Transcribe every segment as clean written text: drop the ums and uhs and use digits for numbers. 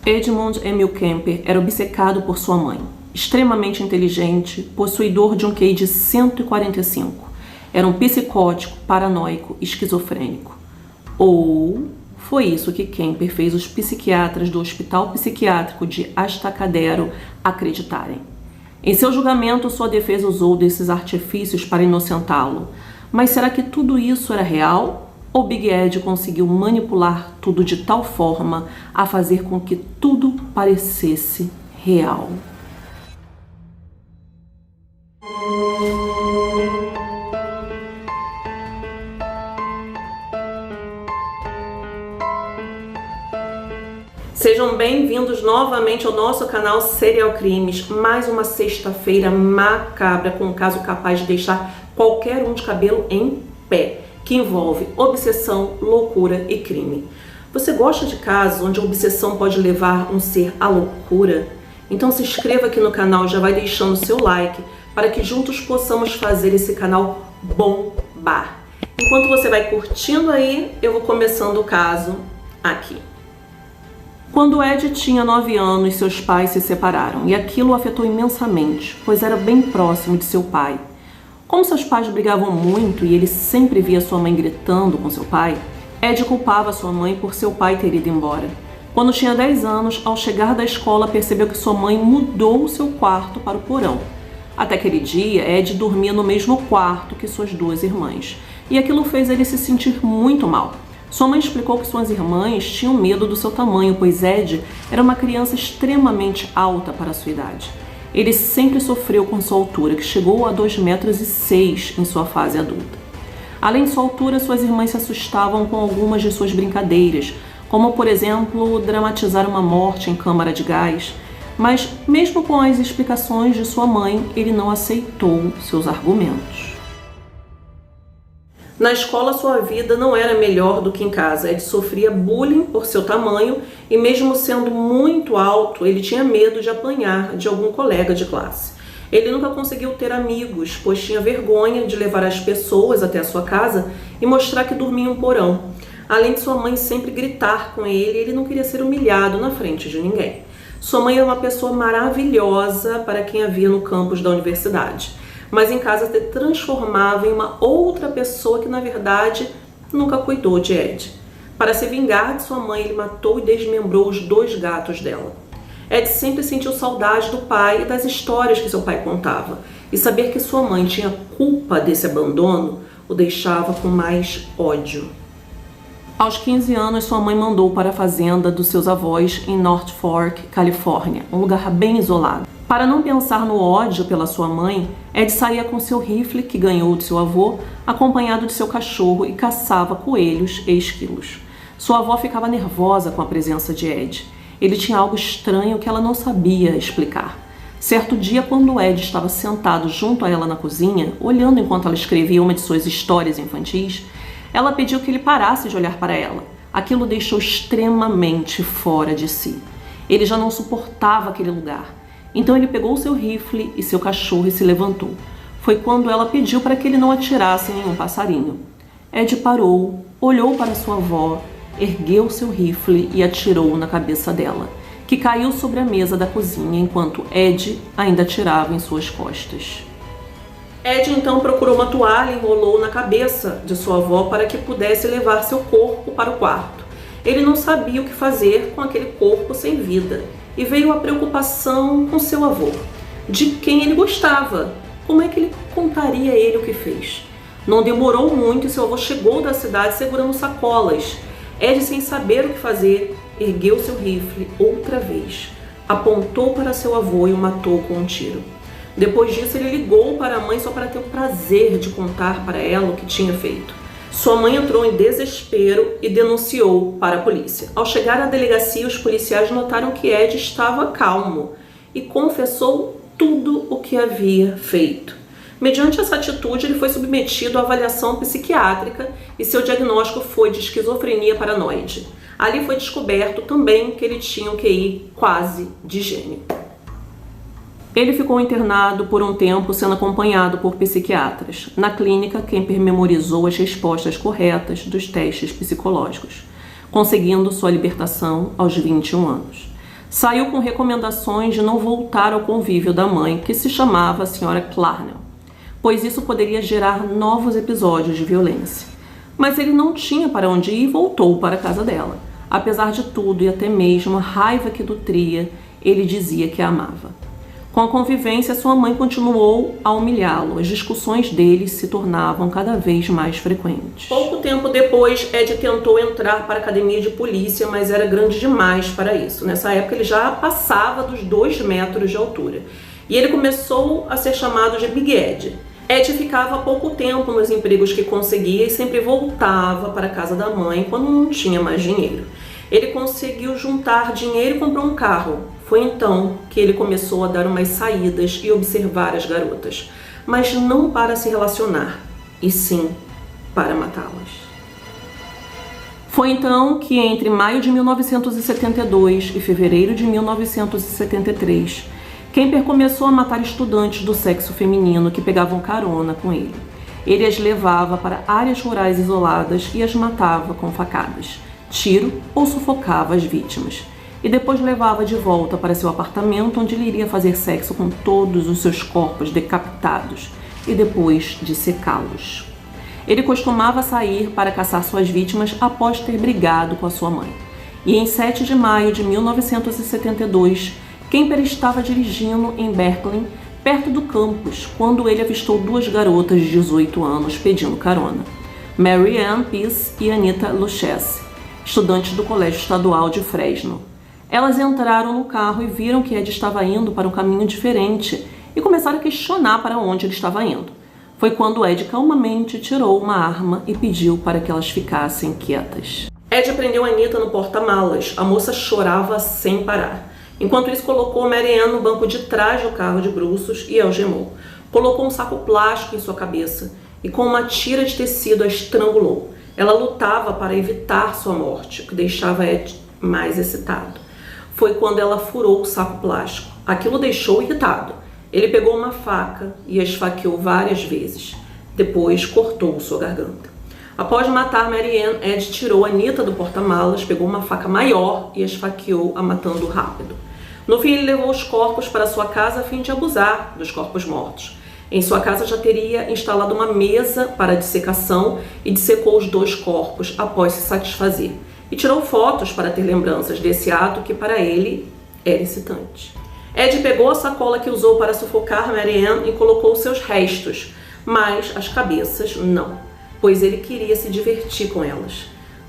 Edmund Emil Kemper era obcecado por sua mãe. Extremamente inteligente, possuidor de um QI de 145. Era um psicótico, paranoico, esquizofrênico. Ou foi isso que Kemper fez os psiquiatras do Hospital Psiquiátrico de Astacadero acreditarem. Em seu julgamento, sua defesa usou desses artifícios para inocentá-lo. Mas será que tudo isso era real? Ou Big Ed conseguiu manipular tudo de tal forma a fazer com que tudo parecesse real? Sejam bem-vindos novamente ao nosso canal Serial Crimes. Mais uma sexta-feira macabra com um caso capaz de deixar qualquer um de cabelo em pé, que envolve obsessão, loucura e crime. Você gosta de casos onde a obsessão pode levar um ser à loucura? Então se inscreva aqui no canal e já vai deixando seu like para que juntos possamos fazer esse canal bombar. Enquanto você vai curtindo aí, eu vou começando o caso aqui. Quando Ed tinha 9 anos, seus pais se separaram e aquilo o afetou imensamente, pois era bem próximo de seu pai. Como seus pais brigavam muito e ele sempre via sua mãe gritando com seu pai, Ed culpava sua mãe por seu pai ter ido embora. Quando tinha 10 anos, ao chegar da escola, percebeu que sua mãe mudou o seu quarto para o porão. Até aquele dia, Ed dormia no mesmo quarto que suas duas irmãs, e aquilo fez ele se sentir muito mal. Sua mãe explicou que suas irmãs tinham medo do seu tamanho, pois Ed era uma criança extremamente alta para a sua idade. Ele sempre sofreu com sua altura, que chegou a 2,6 metros em sua fase adulta. Além de sua altura, suas irmãs se assustavam com algumas de suas brincadeiras, como, por exemplo, dramatizar uma morte em câmara de gás. Mas, mesmo com as explicações de sua mãe, ele não aceitou seus argumentos. Na escola, sua vida não era melhor do que em casa. Ed sofria bullying por seu tamanho e, mesmo sendo muito alto, ele tinha medo de apanhar de algum colega de classe. Ele nunca conseguiu ter amigos, pois tinha vergonha de levar as pessoas até a sua casa e mostrar que dormia em um porão. Além de sua mãe sempre gritar com ele, ele não queria ser humilhado na frente de ninguém. Sua mãe era uma pessoa maravilhosa para quem a via no campus da universidade, mas em casa se transformava em uma outra pessoa que, na verdade, nunca cuidou de Ed. Para se vingar de sua mãe, ele matou e desmembrou os 2 gatos dela. Ed sempre sentiu saudade do pai e das histórias que seu pai contava, e saber que sua mãe tinha culpa desse abandono o deixava com mais ódio. Aos 15 anos, sua mãe mandou para a fazenda dos seus avós em North Fork, Califórnia, um lugar bem isolado. Para não pensar no ódio pela sua mãe, Ed saía com seu rifle, que ganhou de seu avô, acompanhado de seu cachorro, e caçava coelhos e esquilos. Sua avó ficava nervosa com a presença de Ed. Ele tinha algo estranho que ela não sabia explicar. Certo dia, quando Ed estava sentado junto a ela na cozinha, olhando enquanto ela escrevia uma de suas histórias infantis, ela pediu que ele parasse de olhar para ela. Aquilo o deixou extremamente fora de si. Ele já não suportava aquele lugar. Então ele pegou seu rifle e seu cachorro e se levantou. Foi quando ela pediu para que ele não atirasse em nenhum passarinho. Ed parou, olhou para sua avó, ergueu seu rifle e atirou na cabeça dela, que caiu sobre a mesa da cozinha enquanto Ed ainda atirava em suas costas. Ed então procurou uma toalha e enrolou na cabeça de sua avó para que pudesse levar seu corpo para o quarto. Ele não sabia o que fazer com aquele corpo sem vida. E veio a preocupação com seu avô, de quem ele gostava. Como é que ele contaria a ele o que fez? Não demorou muito e seu avô chegou da cidade segurando sacolas. Ed, sem saber o que fazer, ergueu seu rifle outra vez, apontou para seu avô e o matou com um tiro. Depois disso, ele ligou para a mãe só para ter o prazer de contar para ela o que tinha feito. Sua mãe entrou em desespero e denunciou para a polícia. Ao chegar à delegacia, os policiais notaram que Ed estava calmo e confessou tudo o que havia feito. Mediante essa atitude, ele foi submetido à avaliação psiquiátrica e seu diagnóstico foi de esquizofrenia paranoide. Ali foi descoberto também que ele tinha um QI quase de gênio. Ele ficou internado por um tempo, sendo acompanhado por psiquiatras. Na clínica, Kemper memorizou as respostas corretas dos testes psicológicos, conseguindo sua libertação aos 21 anos. Saiu com recomendações de não voltar ao convívio da mãe, que se chamava a Sra. Clarnell, pois isso poderia gerar novos episódios de violência. Mas ele não tinha para onde ir e voltou para a casa dela. Apesar de tudo e até mesmo a raiva que nutria, ele dizia que a amava. Com a convivência, sua mãe continuou a humilhá-lo. As discussões deles se tornavam cada vez mais frequentes. Pouco tempo depois, Ed tentou entrar para a academia de polícia, mas era grande demais para isso. Nessa época, ele já passava dos 2 metros de altura. E ele começou a ser chamado de Big Ed. Ed ficava pouco tempo nos empregos que conseguia e sempre voltava para a casa da mãe quando não tinha mais dinheiro. Ele conseguiu juntar dinheiro e comprou um carro. Foi então que ele começou a dar umas saídas e observar as garotas, mas não para se relacionar, e sim para matá-las. Foi então que entre maio de 1972 e fevereiro de 1973, Kemper começou a matar estudantes do sexo feminino que pegavam carona com ele. Ele as levava para áreas rurais isoladas e as matava com facadas, tiro ou sufocava as vítimas. E depois levava de volta para seu apartamento, onde ele iria fazer sexo com todos os seus corpos decapitados e depois dissecá-los. Ele costumava sair para caçar suas vítimas após ter brigado com a sua mãe. E em 7 de maio de 1972, Kemper estava dirigindo em Berkeley, perto do campus, quando ele avistou 2 garotas de 18 anos pedindo carona, Mary Ann Peace e Anita Luchesse, estudantes do Colégio Estadual de Fresno. Elas entraram no carro e viram que Ed estava indo para um caminho diferente e começaram a questionar para onde ele estava indo. Foi quando Ed calmamente tirou uma arma e pediu para que elas ficassem quietas. Ed prendeu Anita no porta-malas. A moça chorava sem parar. Enquanto isso, colocou Mary Ann no banco de trás do carro de bruços e algemou. Colocou um saco plástico em sua cabeça e com uma tira de tecido a estrangulou. Ela lutava para evitar sua morte, o que deixava Ed mais excitado. Foi quando ela furou o saco plástico. Aquilo o deixou irritado. Ele pegou uma faca e a esfaqueou várias vezes. Depois cortou sua garganta. Após matar Mary Ann, Ed tirou Anita do porta-malas, pegou uma faca maior e a esfaqueou, a matando rápido. No fim, ele levou os corpos para sua casa a fim de abusar dos corpos mortos. Em sua casa já teria instalado uma mesa para dissecação e dissecou os 2 corpos após se satisfazer. E tirou fotos para ter lembranças desse ato que para ele era excitante. Ed pegou a sacola que usou para sufocar Mary Ann e colocou seus restos, mas as cabeças não, pois ele queria se divertir com elas.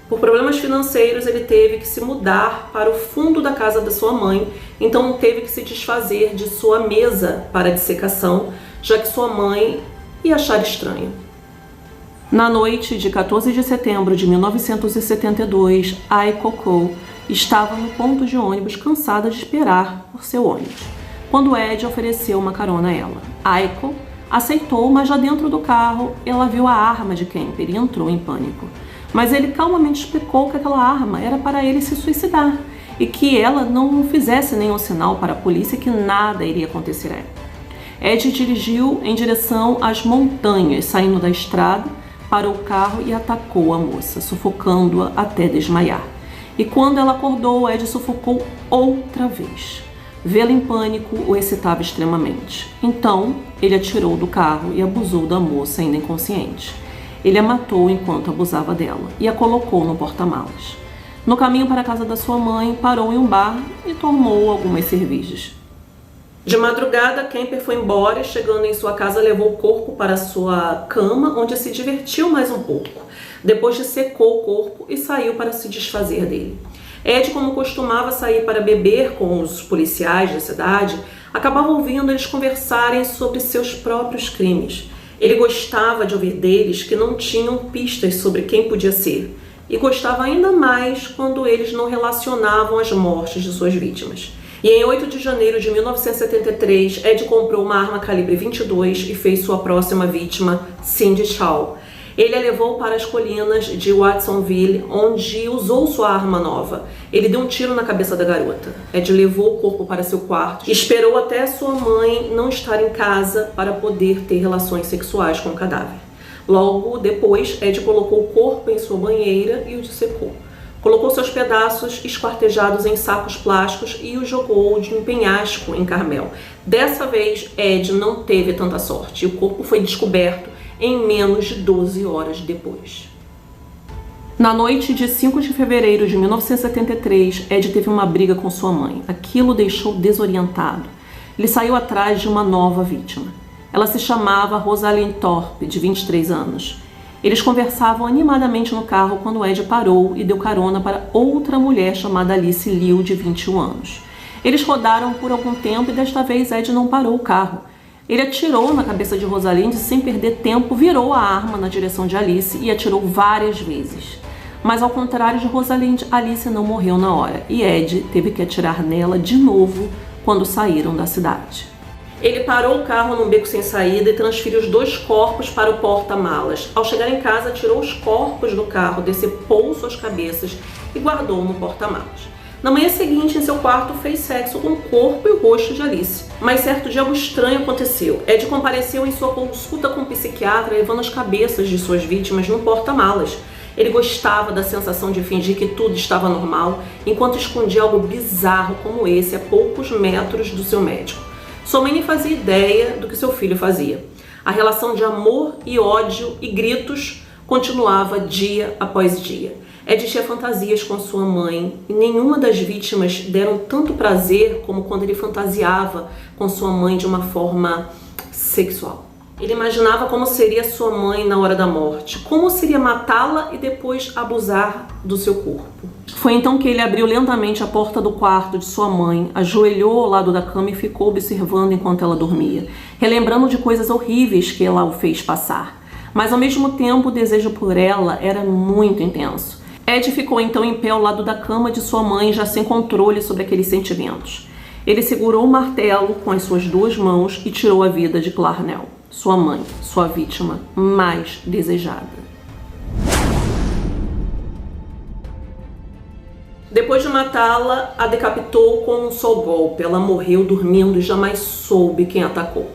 Por problemas financeiros, ele teve que se mudar para o fundo da casa da sua mãe, então teve que se desfazer de sua mesa para dissecação, já que sua mãe ia achar estranho. Na noite de 14 de setembro de 1972, Aiko Cole estava no ponto de ônibus cansada de esperar por seu ônibus, quando Ed ofereceu uma carona a ela. Aiko aceitou, mas já dentro do carro ela viu a arma de Kemper e entrou em pânico. Mas ele calmamente explicou que aquela arma era para ele se suicidar e que ela não fizesse nenhum sinal para a polícia que nada iria acontecer a ela. Ed dirigiu em direção às montanhas, saindo da estrada, parou o carro e atacou a moça, sufocando-a até desmaiar. E quando ela acordou, Ed sufocou outra vez. Vê-la em pânico o excitava extremamente. Então, ele atirou do carro e abusou da moça ainda inconsciente. Ele a matou enquanto abusava dela e a colocou no porta-malas. No caminho para a casa da sua mãe, parou em um bar e tomou algumas cervejas. De madrugada, Kemper foi embora e, chegando em sua casa, levou o corpo para sua cama, onde se divertiu mais um pouco. Depois dissecou o corpo e saiu para se desfazer dele. Ed, como costumava sair para beber com os policiais da cidade, acabava ouvindo eles conversarem sobre seus próprios crimes. Ele gostava de ouvir deles que não tinham pistas sobre quem podia ser, e gostava ainda mais quando eles não relacionavam as mortes de suas vítimas. E em 8 de janeiro de 1973, Ed comprou uma arma calibre 22 e fez sua próxima vítima, Cindy Shaw. Ele a levou para as colinas de Watsonville, onde usou sua arma nova. Ele deu um tiro na cabeça da garota. Ed levou o corpo para seu quarto e esperou até sua mãe não estar em casa para poder ter relações sexuais com o cadáver. Logo depois, Ed colocou o corpo em sua banheira e o dissecou. Colocou seus pedaços esquartejados em sacos plásticos e os jogou de um penhasco em Carmel. Dessa vez, Ed não teve tanta sorte e o corpo foi descoberto em menos de 12 horas depois. Na noite de 5 de fevereiro de 1973, Ed teve uma briga com sua mãe. Aquilo o deixou desorientado. Ele saiu atrás de uma nova vítima. Ela se chamava Rosalind Thorpe, de 23 anos. Eles conversavam animadamente no carro quando Ed parou e deu carona para outra mulher chamada Alice Liu, de 21 anos. Eles rodaram por algum tempo e desta vez Ed não parou o carro. Ele atirou na cabeça de Rosalind e, sem perder tempo, virou a arma na direção de Alice e atirou várias vezes. Mas ao contrário de Rosalind, Alice não morreu na hora e Ed teve que atirar nela de novo quando saíram da cidade. Ele parou o carro num beco sem saída e transferiu os 2 corpos para o porta-malas. Ao chegar em casa, tirou os corpos do carro, decepou suas cabeças e guardou no porta-malas. Na manhã seguinte, em seu quarto, fez sexo com o corpo e o rosto de Alice. Mas certo dia algo estranho aconteceu. Ed compareceu em sua consulta com o psiquiatra, levando as cabeças de suas vítimas no porta-malas. Ele gostava da sensação de fingir que tudo estava normal, enquanto escondia algo bizarro como esse a poucos metros do seu médico. Sua mãe nem fazia ideia do que seu filho fazia. A relação de amor e ódio e gritos continuava dia após dia. Ed tinha fantasias com sua mãe e nenhuma das vítimas deram tanto prazer como quando ele fantasiava com sua mãe de uma forma sexual. Ele imaginava como seria sua mãe na hora da morte, como seria matá-la e depois abusar do seu corpo. Foi então que ele abriu lentamente a porta do quarto de sua mãe, ajoelhou ao lado da cama e ficou observando enquanto ela dormia, relembrando de coisas horríveis que ela o fez passar. Mas ao mesmo tempo o desejo por ela era muito intenso. Ed ficou então em pé ao lado da cama de sua mãe, já sem controle sobre aqueles sentimentos. Ele segurou o martelo com as suas 2 mãos e tirou a vida de Clarnell, sua mãe, sua vítima mais desejada. Depois de matá-la, a decapitou com um só golpe. Ela morreu dormindo e jamais soube quem atacou.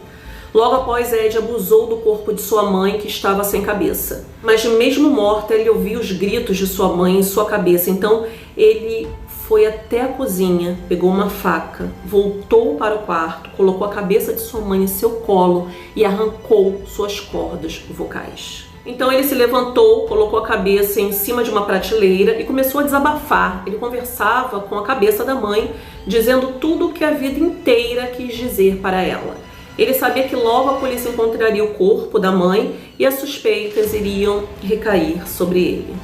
Logo após, Ed abusou do corpo de sua mãe, que estava sem cabeça. Mas mesmo morta, ele ouvia os gritos de sua mãe em sua cabeça. Então, ele foi até a cozinha, pegou uma faca, voltou para o quarto, colocou a cabeça de sua mãe em seu colo e arrancou suas cordas vocais. Então ele se levantou, colocou a cabeça em cima de uma prateleira e começou a desabafar. Ele conversava com a cabeça da mãe, dizendo tudo o que a vida inteira quis dizer para ela. Ele sabia que logo a polícia encontraria o corpo da mãe e as suspeitas iriam recair sobre ele.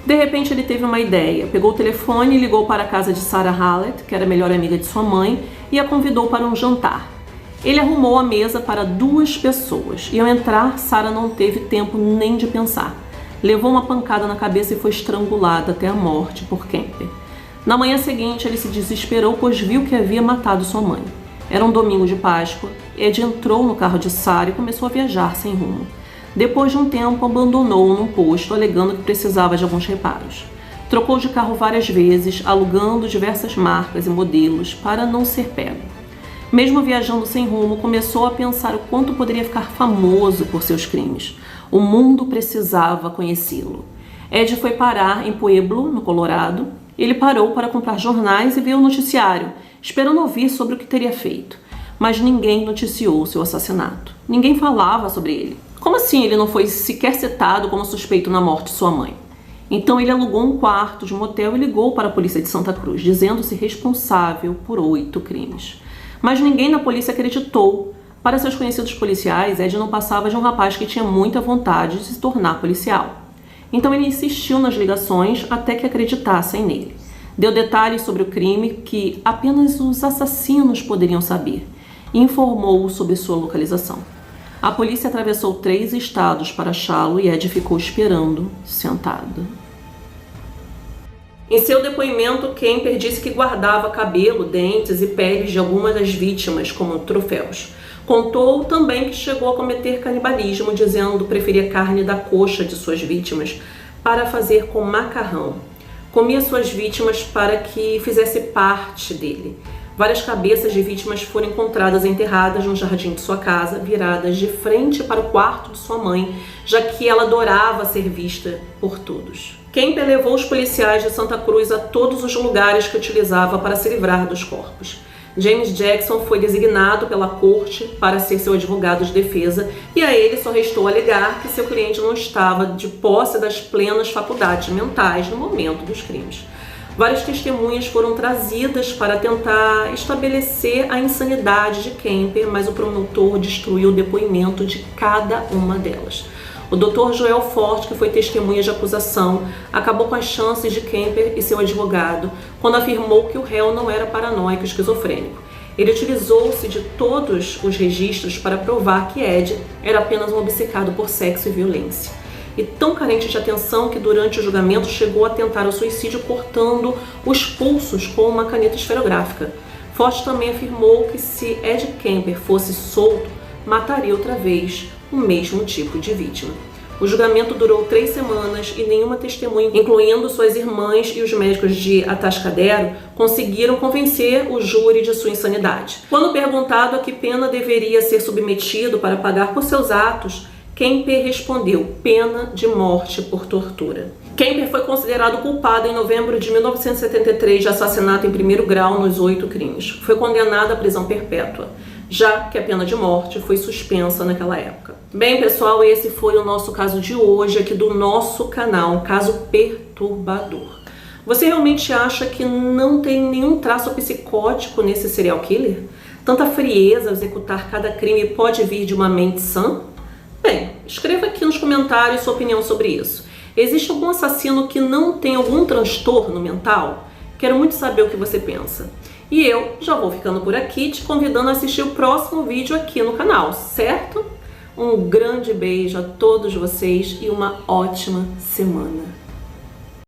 De repente ele teve uma ideia, pegou o telefone e ligou para a casa de Sarah Hallett, que era a melhor amiga de sua mãe, e a convidou para um jantar. Ele arrumou a mesa para 2 pessoas e ao entrar, Sarah não teve tempo nem de pensar. Levou uma pancada na cabeça e foi estrangulada até a morte por Kemper. Na manhã seguinte, ele se desesperou, pois viu que havia matado sua mãe. Era um domingo de Páscoa. Ed entrou no carro de Sarah e começou a viajar sem rumo. Depois de um tempo, abandonou-o num posto, alegando que precisava de alguns reparos. Trocou de carro várias vezes, alugando diversas marcas e modelos para não ser pego. Mesmo viajando sem rumo, começou a pensar o quanto poderia ficar famoso por seus crimes. O mundo precisava conhecê-lo. Ed foi parar em Pueblo, no Colorado. Ele parou para comprar jornais e ver o noticiário, esperando ouvir sobre o que teria feito. Mas ninguém noticiou seu assassinato. Ninguém falava sobre ele. Como assim ele não foi sequer citado como suspeito na morte de sua mãe? Então ele alugou um quarto de motel e ligou para a polícia de Santa Cruz, dizendo-se responsável por 8 crimes. Mas ninguém na polícia acreditou. Para seus conhecidos policiais, Ed não passava de um rapaz que tinha muita vontade de se tornar policial. Então ele insistiu nas ligações até que acreditassem nele. Deu detalhes sobre o crime que apenas os assassinos poderiam saber e informou sobre sua localização. A polícia atravessou 3 estados para achá-lo e Ed ficou esperando, sentado. Em seu depoimento, Kemper disse que guardava cabelo, dentes e peles de algumas das vítimas como troféus. Contou também que chegou a cometer canibalismo, dizendo que preferia carne da coxa de suas vítimas para fazer com macarrão. Comia suas vítimas para que fizesse parte dele. Várias cabeças de vítimas foram encontradas enterradas no jardim de sua casa, viradas de frente para o quarto de sua mãe, já que ela adorava ser vista por todos. Kemper levou os policiais de Santa Cruz a todos os lugares que utilizava para se livrar dos corpos. James Jackson foi designado pela corte para ser seu advogado de defesa e a ele só restou alegar que seu cliente não estava de posse das plenas faculdades mentais no momento dos crimes. Várias testemunhas foram trazidas para tentar estabelecer a insanidade de Kemper, mas o promotor destruiu o depoimento de cada uma delas. O Dr. Joel Forte, que foi testemunha de acusação, acabou com as chances de Kemper e seu advogado quando afirmou que o réu não era paranoico e esquizofrênico. Ele utilizou-se de todos os registros para provar que Ed era apenas um obcecado por sexo e violência. E tão carente de atenção que durante o julgamento chegou a tentar o suicídio cortando os pulsos com uma caneta esferográfica. Forte também afirmou que se Ed Kemper fosse solto, mataria outra vez o mesmo tipo de vítima. O julgamento durou 3 semanas e nenhuma testemunha, incluindo suas irmãs e os médicos de Atascadero, conseguiram convencer o júri de sua insanidade. Quando perguntado a que pena deveria ser submetido para pagar por seus atos, Kemper respondeu: pena de morte por tortura. Kemper foi considerado culpado em novembro de 1973 de assassinato em primeiro grau nos 8 crimes. Foi condenado à prisão perpétua, já que a pena de morte foi suspensa naquela época. Bem, pessoal, esse foi o nosso caso de hoje aqui do nosso canal, um caso perturbador. Você realmente acha que não tem nenhum traço psicótico nesse serial killer? Tanta frieza ao executar cada crime pode vir de uma mente sã? Bem, escreva aqui nos comentários sua opinião sobre isso. Existe algum assassino que não tem algum transtorno mental? Quero muito saber o que você pensa. E eu já vou ficando por aqui, te convidando a assistir o próximo vídeo aqui no canal, certo? Um grande beijo a todos vocês e uma ótima semana.